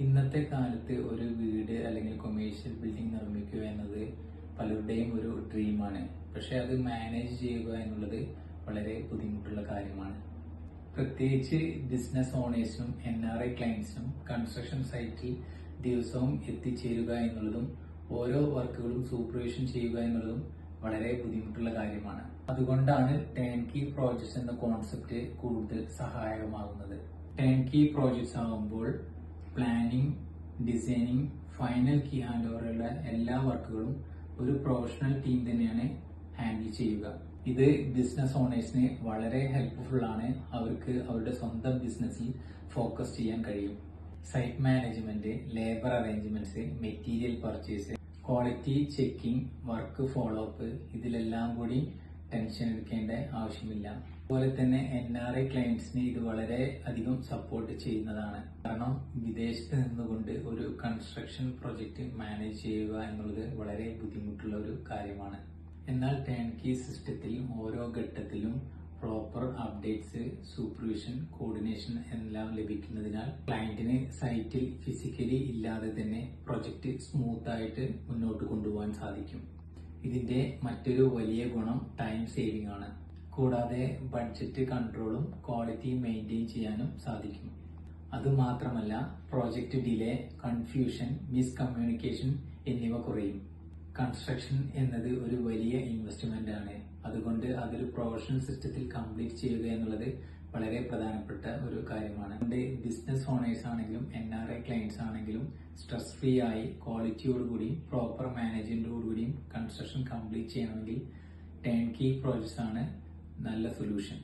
ഇന്നത്തെ കാലത്ത് ഒരു വീട് അല്ലെങ്കിൽ കൊമേഴ്ഷ്യൽ ബിൽഡിംഗ് നിർമ്മിക്കുക എന്നത് പലരുടെയും ഒരു ഡ്രീമാണ്. പക്ഷെ അത് മാനേജ് ചെയ്യുക എന്നുള്ളത് വളരെ ബുദ്ധിമുട്ടുള്ള കാര്യമാണ്. പ്രത്യേകിച്ച് ബിസിനസ് ഓണേഴ്സിനും NRI ക്ലയൻസിനും കൺസ്ട്രക്ഷൻ സൈറ്റിൽ ദിവസവും എത്തിച്ചേരുക എന്നുള്ളതും ഓരോ വർക്കുകളും സൂപ്പർവിഷൻ ചെയ്യുക എന്നുള്ളതും വളരെ ബുദ്ധിമുട്ടുള്ള കാര്യമാണ്. അതുകൊണ്ടാണ് ടേൺകീ പ്രോജക്ട്സ് എന്ന കോൺസെപ്റ്റ് കൂടുതൽ സഹായകമാകുന്നത്. ടേൺകീ പ്രോജക്ട്സ് ആകുമ്പോൾ planning, designing, final key hand ഓവറുള്ള എല്ലാ വർക്കുകളും ഒരു പ്രൊഫഷണൽ ടീം തന്നെയാണ് ഹാൻഡിൽ ചെയ്യുക. ഇത് ബിസിനസ് ഓണേഴ്സിന് വളരെ ഹെൽപ്ഫുൾ ആണ്. അവർക്ക് അവരുടെ സ്വന്തം ബിസിനസ്സിൽ ഫോക്കസ് ചെയ്യാൻ കഴിയും. Site management, labour arrangements, material purchase, quality checking, work follow up, ഇതിലെല്ലാം കൂടി ടെൻഷൻ എടുക്കേണ്ട ആവശ്യമില്ല. അതുപോലെ തന്നെ NRI ക്ലയൻസിന് ഇത് വളരെ അധികം സപ്പോർട്ട് ചെയ്യുന്നതാണ്. കാരണം വിദേശത്ത് നിന്നുകൊണ്ട് ഒരു കൺസ്ട്രക്ഷൻ പ്രൊജക്ട് മാനേജ് ചെയ്യുക എന്നുള്ളത് വളരെ ബുദ്ധിമുട്ടുള്ള ഒരു കാര്യമാണ്. എന്നാൽ ടേൺകീ സിസ്റ്റത്തിൽ ഓരോ ഘട്ടത്തിലും പ്രോപ്പർ അപ്ഡേറ്റ്സ്, സൂപ്പർവിഷൻ, കോർഡിനേഷൻ എല്ലാം ലഭിക്കുന്നതിനാൽ ക്ലയന്റിന് സൈറ്റിൽ ഫിസിക്കലി ഇല്ലാതെ തന്നെ പ്രൊജക്ട് സ്മൂത്ത് ആയിട്ട് മുന്നോട്ട് കൊണ്ടുപോകാൻ സാധിക്കും. ഇതിന്റെ മറ്റൊരു വലിയ ഗുണം ടൈം സേവിംഗ് ആണ്. കൂടാതെ ബഡ്ജറ്റ് കൺട്രോളും ക്വാളിറ്റി മെയിൻറ്റെയിൻ ചെയ്യാനും സാധിക്കും. അതുമാത്രമല്ല പ്രോജക്റ്റ് ഡിലേ, കൺഫ്യൂഷൻ, മിസ്കമ്മ്യൂണിക്കേഷൻ എന്നിവ കുറയും. കൺസ്ട്രക്ഷൻ എന്നത് ഒരു വലിയ ഇൻവെസ്റ്റ്മെന്റ് ആണ്. അതുകൊണ്ട് അതൊരു പ്രൊഫഷണൽ സിസ്റ്റത്തിൽ കംപ്ലീറ്റ് ചെയ്യുക എന്നുള്ളത് വളരെ പ്രധാനപ്പെട്ട ഒരു കാര്യമാണ്. അതുകൊണ്ട് ബിസിനസ് ഓണേഴ്സ് ആണെങ്കിലും NRI ക്ലയൻസ് ആണെങ്കിലും സ്ട്രെസ് ഫ്രീ ആയി ക്വാളിറ്റിയോടുകൂടിയും പ്രോപ്പർ മാനേജ്മെന്റോടുകൂടിയും കൺസ്ട്രക്ഷൻ കംപ്ലീറ്റ് ചെയ്യണമെങ്കിൽ ടേൺകീ പ്രോജക്ട്സ് ആണ് നല്ല സൊല്യൂഷൻ.